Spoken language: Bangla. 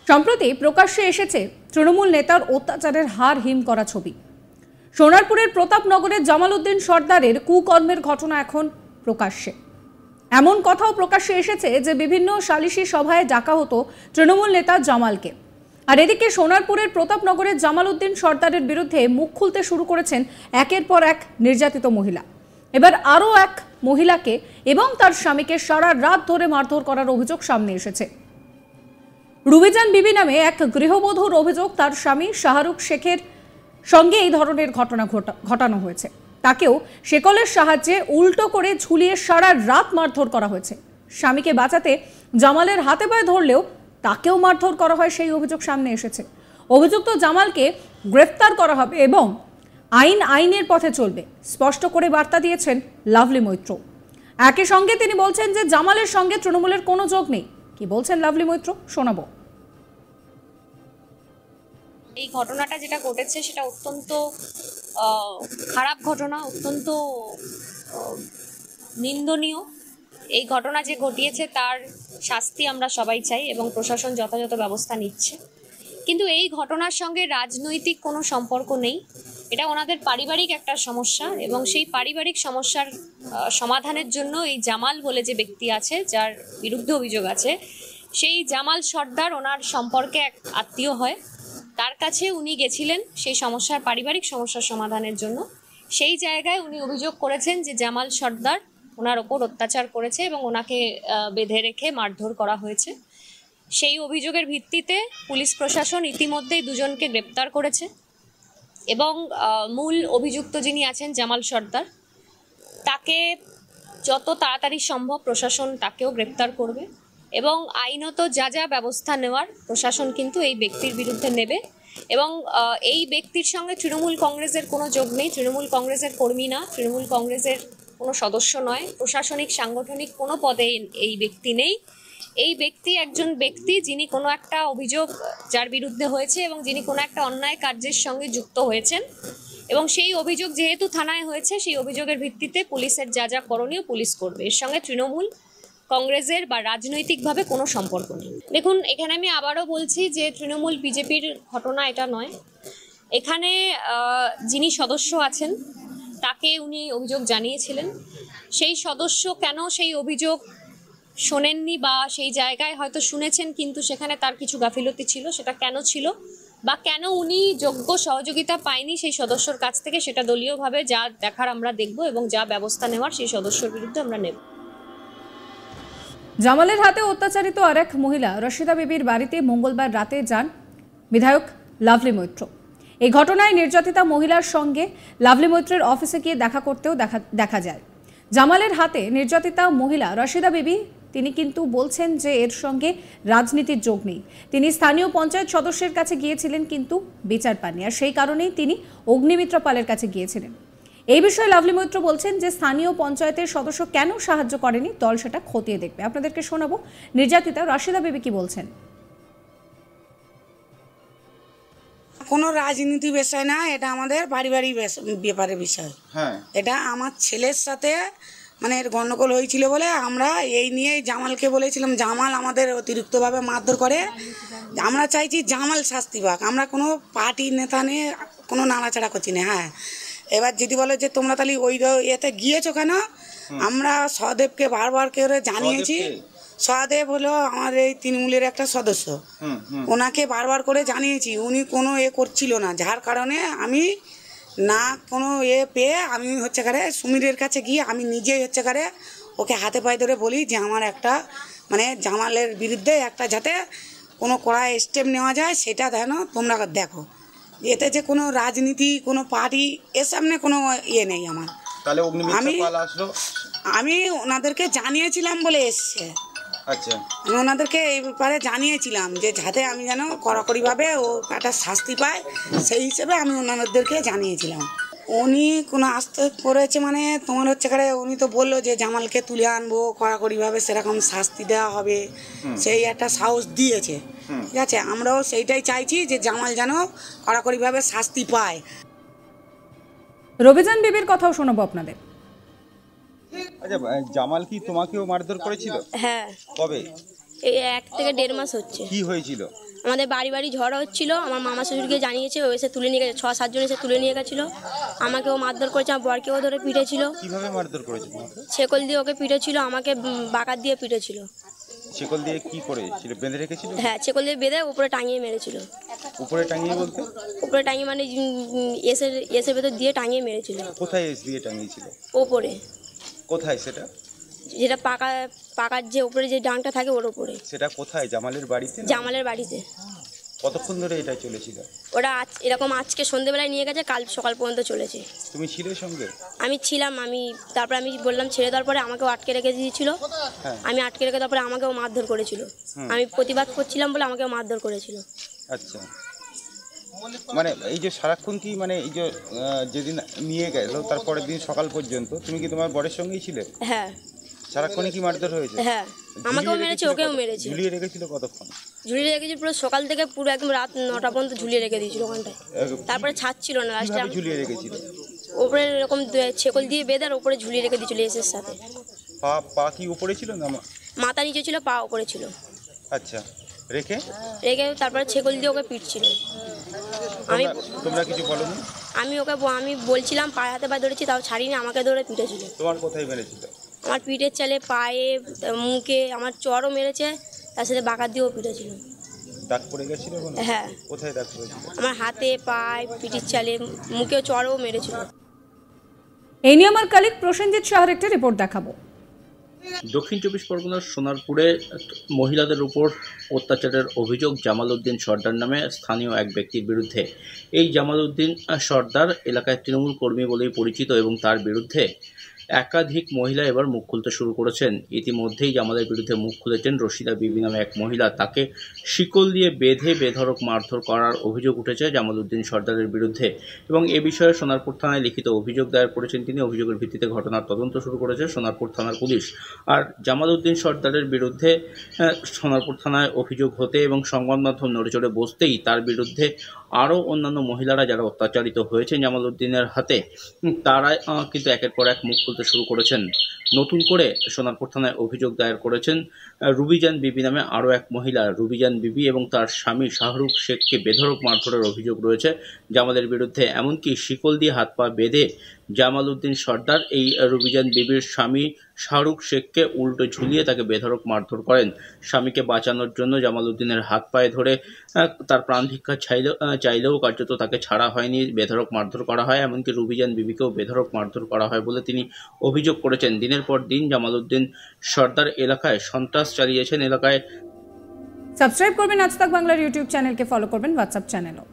সম্প্রতি প্রকাশ্যে এসেছে তৃণমূল নেতার অত্যাচারের হার হিম করা ছবি। সোনারপুরের প্রতাপনগরের জামাল উদ্দিন সর্দারের কুকর্মের ঘটনা এখন প্রকাশ্যে। এমন কথাও প্রকাশ্যে এসেছে যে বিভিন্ন সালিশি সভায় ডাকা হতো তৃণমূল নেতা জামালকে। আর এদিকে সোনারপুরের প্রতাপনগরের জামাল উদ্দিন সর্দারের বিরুদ্ধে মুখ খুলতে শুরু করেছেন একের পর এক নির্যাতিত মহিলা। এবার আরও এক মহিলাকে এবং তার স্বামীকে সারা রাত ধরে মারধর করার অভিযোগ সামনে এসেছে। রুবিজান বিবি নামে এক গৃহবধূর অভিযোগ, তার স্বামী শাহরুখ শেখের সঙ্গে এই ধরনের ঘটনা ঘটানো হয়েছে। তাকেও শেকলের সাহায্যে উল্টো করে ঝুলিয়ে সারা রাত মারধর করা হয়েছে। স্বামীকে বাঁচাতে জামালের হাতে পায়ে ধরলেও তাকেও মারধর করা হয়, সেই অভিযোগ সামনে এসেছে। অভিযুক্ত জামালকে গ্রেফতার করা হবে এবং আইন আইনের পথে চলবে, স্পষ্ট করে বার্তা দিয়েছেন লাভলি মৈত্র। একই সঙ্গে তিনি বলছেন যে জামালের সঙ্গে তৃণমূলের কোনো যোগ নেই। কি বলছেন লাভলি মৈত্র, শোনাবো। এই ঘটনাটা যেটা ঘটেছে সেটা অত্যন্ত খারাপ ঘটনা, অত্যন্ত নিন্দনীয়। এই ঘটনা যে ঘটিয়েছে তার শাস্তি আমরা সবাই চাই এবং প্রশাসন যথাযথ ব্যবস্থা নিচ্ছে। কিন্তু এই ঘটনার সঙ্গে রাজনৈতিক কোনো সম্পর্ক নেই। এটা ওনাদের পারিবারিক একটা সমস্যা এবং সেই পারিবারিক সমস্যার সমাধানের জন্য এই জামাল বলে যে ব্যক্তি আছে, যার বিরুদ্ধে অভিযোগ আছে, সেই জামাল সর্দার ওনার সম্পর্কে এক আত্মীয় হয়। তার কাছে উনি গেছিলেন সেই সমস্যার, পারিবারিক সমস্যার সমাধানের জন্য। সেই জায়গায় উনি অভিযোগ করেছেন যে জামাল সর্দার ওনার ওপর অত্যাচার করেছে এবং ওনাকে বেঁধে রেখে মারধর করা হয়েছে। সেই অভিযোগের ভিত্তিতে পুলিশ প্রশাসন ইতিমধ্যেই দুজনকে গ্রেপ্তার করেছে এবং মূল অভিযুক্ত যিনি আছেন জামাল সর্দার, তাকে যত তাড়াতাড়ি সম্ভব প্রশাসন তাকেও গ্রেপ্তার করবে এবং আইনত যা যা ব্যবস্থা নেওয়ার প্রশাসন কিন্তু এই ব্যক্তির বিরুদ্ধে নেবে। এবং এই ব্যক্তির সঙ্গে তৃণমূল কংগ্রেসের কোনো যোগ নেই, তৃণমূল কংগ্রেসের কর্মী না, তৃণমূল কংগ্রেসের কোনো সদস্য নয়, প্রশাসনিক সাংগঠনিক কোনো পদে এই ব্যক্তি নেই। এই ব্যক্তি একজন ব্যক্তি যিনি কোনো একটা অভিযোগ যার বিরুদ্ধে হয়েছে এবং যিনি কোনো একটা অন্যায় কার্যের সঙ্গে যুক্ত হয়েছেন এবং সেই অভিযোগ যেহেতু থানায় হয়েছে, সেই অভিযোগের ভিত্তিতে পুলিশের যা যা করণীয় পুলিশ করবে। এর সঙ্গে তৃণমূল কংগ্রেসের বা রাজনৈতিকভাবে কোনো সম্পর্ক নেই। দেখুন, এখানে আমি আবারও বলছি যে তৃণমূল বিজেপির ঘটনা এটা নয়। এখানে যিনি সদস্য আছেন তাকে উনি অভিযোগ জানিয়েছিলেন। সেই সদস্য কেন সেই অভিযোগ শোনেননি বা সেই জায়গায় হয়তো শুনেছেন কিন্তু সেখানে তার কিছু গাফিলতি ছিল, সেটা কেন ছিল বা কেন উনি যোগ্য সহযোগিতা পায়নি সেই সদস্যর কাছ থেকে, সেটা দলীয়ভাবে যা দেখার আমরা দেখব এবং যা ব্যবস্থা নেওয়ার সেই সদস্যর বিরুদ্ধে আমরা নেব। জামালের হাতে অত্যাচারিত আরেক মহিলা রশিদা বিবির বাড়িতে মঙ্গলবার রাতে যান বিধায়ক লাভলি মৈত্র। এই ঘটনায় নির্যাতিতা মহিলার সঙ্গে লাভলি মৈত্রের অফিসে গিয়ে দেখা করতেও দেখা যায়। জামালের হাতে নির্যাতিতা মহিলা রশিদা বিবি তিনি কিন্তু বলছেন যে এর সঙ্গে রাজনীতির যোগ নেই। তিনি স্থানীয় পঞ্চায়েত সদস্যের কাছে গিয়েছিলেন কিন্তু বিচার পাননি, আর সেই কারণেই তিনি অগ্নিমিত্র পালের কাছে গিয়েছিলেন। এই বিষয়ে লাভলি মৈত্র বলছেন যে স্থানীয় পঞ্চায়েতের সদস্য কেন সাহায্য করেনি দল সেটা খতিয়ে দেখবে। আপনাদেরকে শোনাবো নির্যাতিতা রশিদা বিবি কি বলছেন। কোনো রাজনীতি বিষয় না, এটা আমাদের পারিবারিক ব্যাপারের বিষয়। হ্যাঁ, এটা আমার ছেলের সাথে মানে এর গণ্ডগোল হয়েছিল বলে আমরা এই নিয়ে জামালকে বলেছিলাম। জামাল আমাদের অতিরিক্তভাবে মারধর করে। আমরা চাইছি জামাল শাস্তি পাক। আমরা কোনো পার্টি নেতা নিয়ে কোনো নাড়াচাড়া করছি না। হ্যাঁ, এবার যদি বলে যে তোমরা তাহলে ওই এতে গিয়েছো কেন, আমরা সহদেবকে বারবার করে জানিয়েছি। সহদেব হলো আমার এই তৃণমূলের একটা সদস্য, ওনাকে বারবার করে জানিয়েছি, উনি কোনো করছিল না। যার কারণে আমি না কোনো পেয়ে আমি হচ্ছে করে সুমিরের কাছে গিয়ে আমি নিজেই হচ্ছে করে ওকে হাতে পায়ে ধরে বলি যে আমার একটা মানে জামালের বিরুদ্ধে একটা যাতে কোনো কড়া স্টেপ নেওয়া যায় সেটা যেন তোমরা দেখো। এতে যে কোনো রাজনীতি কোনো পার্টি এর সামনে কোনো নেই আমার। আমি ওনাদেরকে জানিয়েছিলাম বলে এসছে। আচ্ছা, আমি ওনাদেরকে এই ব্যাপারে জানিয়েছিলাম যে যাতে আমি যেন কড়াকড়িভাবে ও একটা শাস্তি পায়, সেই হিসেবে আমি ওনাদেরকে জানিয়েছিলাম। উনি কোনো আস্তে করেছে মানে তোমার হচ্ছে করে উনি তো বললো যে জামালকে তুলে আনবো, কড়াকড়িভাবে সেরকম শাস্তি দেওয়া হবে, সেই একটা সাহস দিয়েছে। ঠিক আছে, আমরাও সেইটাই চাইছি যে জামাল যেন কড়াকড়িভাবে শাস্তি পায়। রবিজান বিবির কথাও শোনাবো আপনাদের। আচ্ছা, জামাল কি তোমাকেও মারধর করেছিল? হ্যাঁ। কবে? এই 1 থেকে 1.5 মাস হচ্ছে। কি হয়েছিল? আমাদের বাড়ি ঝড় হচ্ছিল, আমার মামা শ্বশুরকে জানিয়েছে, ও এসে তুলে নিয়ে গেছে, 6-7 জন এসে তুলে নিয়ে গেছিলো। আমাকেও মারধর করেছে, আমার বরকেও ধরে পিটেছিল। কিভাবে মারধর করেছে তোমাকে? শেকল দিয়ে ওকে পিটেছিল, আমাকে বাকাত দিয়ে পিটেছিল। শেকল দিয়ে কি করেছিল? বেঁধে রেখেছিল? হ্যাঁ, শেকল দিয়ে বেঁধে উপরে টাঙিয়ে মেরেছিল। উপরে টাঙিয়ে বলতে? উপরে টাঙিয়ে মানে এসের ভেতর দিয়ে টাঙিয়ে মেরেছিল। কোথায় এস দিয়ে টাঙিয়েছিল? ওপরে। কোথায় সেটা? যেটা পাকার যে উপরে যে ডাংটা থাকে ওর উপরে। সেটা কোথায়? জামালের বাড়িতে? জামালের বাড়িতে। কতক্ষণ ধরে এটা চলেছিল? ওরা এরকম আজকে সন্ধ্যেবেলায় নিয়ে গেছে, কাল সকাল পর্যন্ত চলেছে। তুমি ছিলে সঙ্গে? আমি ছিলাম। তারপরে আমি বললাম ছেড়ে দেওয়ার পরে আমাকেও আটকে রেখে দিয়েছিল। আমি আটকে রেখে তারপরে আমাকেও মারধর করেছিল। আমি প্রতিবাদ করছিলাম বলে আমাকেও মারধর করেছিল। আচ্ছা, মানে এই যে সারাক্ষণ কি মানে এই যে যেদিন নিয়ে গেল তারপরের দিন সকাল পর্যন্ত তুমি কি তোমার বরের সঙ্গেই ছিলে? হ্যাঁ। সারাক্ষণই কি মারধর হয়েছে? হ্যাঁ, আমাকেও মেরেছে, ওকেও মেরেছে। ঝুলিয়ে রেখেছিল কতক্ষণ? ঝুলিয়ে রেখেছিল পুরো সকাল থেকে পুরো একদম রাত 9টা পর্যন্ত ঝুলিয়ে রেখে দিয়েছিল ওখানটায়। তারপরে ছাড়ছিল না, লাস্টে ঝুলিয়ে রেখেছিল উপরে এরকম ছেকল দিয়ে বেঁধে আর উপরে ঝুলিয়ে রেখে দিয়েছিল এসের সাথে। পা কি উপরে ছিল না? মাথা নিচে ছিল, পা উপরে ছিল। আচ্ছা, রেখে তারপরে ছেকল দিয়ে ওকে পিটছিল। তোমরা কিছু বলোনি? আমি বলছিলাম, পায়ে হাতে পায়ে ধরেছি, তাও ছাড়িনি, আমাকে ধরে পিটেছিল। তোমার কোথায় মেরেছিল? আমার পিঠের চালে, পায়ে, মুখে, আমার চরও মেরেছে, তার সাথে বাঁকার দিয়েও পিটেছিল। দাগ পড়ে গেছিল? হ্যাঁ। কোথায় দাগ পড়েছিল? আমার হাতে, পায়ে, পিঠের চালে, মুখেও চরও মেরেছিল। এই নিয়ে আমার কালিক প্রসেনজিৎ শাহর একটি রিপোর্ট দেখাবো। দক্ষিণ 24 পরগনার সোনারপুরে মহিলাদের উপর অত্যাচারের অভিযোগ জামাল উদ্দিন সর্দার নামে স্থানীয় এক ব্যক্তির বিরুদ্ধে। এই জামাল উদ্দিন সর্দার এলাকায় তৃণমূল কর্মী বলেই পরিচিত এবং তার বিরুদ্ধে একাধিক মহিলা এবার মুখ খুলতে শুরু করেছেন। ইতিমধ্যেই জামালের বিরুদ্ধে মুখ খুলেছেন রশিদা বিবি নামে এক মহিলা। তাকে শিকল দিয়ে বেঁধে বেধড়ক মারধর করার অভিযোগ উঠেছে জামাল উদ্দিন সর্দারের বিরুদ্ধে এবং এ বিষয়ে সোনারপুর থানায় লিখিত অভিযোগ দায়ের করেছেন তিনি। অভিযোগের ভিত্তিতে ঘটনার তদন্ত শুরু করেছে সোনারপুর থানার পুলিশ। আর জামাল উদ্দিন সর্দারের বিরুদ্ধে সোনারপুর থানায় অভিযোগ হতে এবং সংবাদ মাধ্যম নড়েচড়ে বসতেই তার বিরুদ্ধে আরও অন্যান্য মহিলারা যারা অত্যাচারিত হয়েছেন জামাল উদ্দিনের হাতে, তারা কিন্তু একের পর এক মুখ খুলতে শুরু করেছেন। নতুন করে সোনারপুর থানায় অভিযোগ দায়ের করেছেন রুবিজান বিবি নামে আরও এক মহিলা। রুবিজান বিবি এবং তার স্বামী শাহরুখ শেখকে বেধড়ক মারধরের অভিযোগ রয়েছে জামালের বিরুদ্ধে। এমনকি শিকল দিয়ে হাত পা বেঁধে জামাল উদ্দিন সর্দার এই রুবিজান বিবির স্বামী শাহরুখ শেখকে উল্টো ঝুলিয়ে তাকে বেধড়ক মারধর করেন। স্বামীকে বাঁচানোর জন্য জামাল উদ্দিনের হাত পায়ে ধরে তার প্রাণ ভিক্ষা চাইলেও কার্যত তাকে ছাড়া হয়নি, বেধড়ক মারধর করা হয়। এমনকি রুবিজান বিবিকেও বেধড়ক মারধর করা হয় বলে তিনি অভিযোগ করেছেন। দিনের পর দিন জামাল উদ্দিন সর্দার এলাকায় সন্ত্রাস চালিয়েছেন। এলাকায় সাবস্ক্রাইব করবেন আজ তাক বাংলার ইউটিউব চ্যানেলকে, ফলো করবেন হোয়াটসঅ্যাপ চ্যানেলও।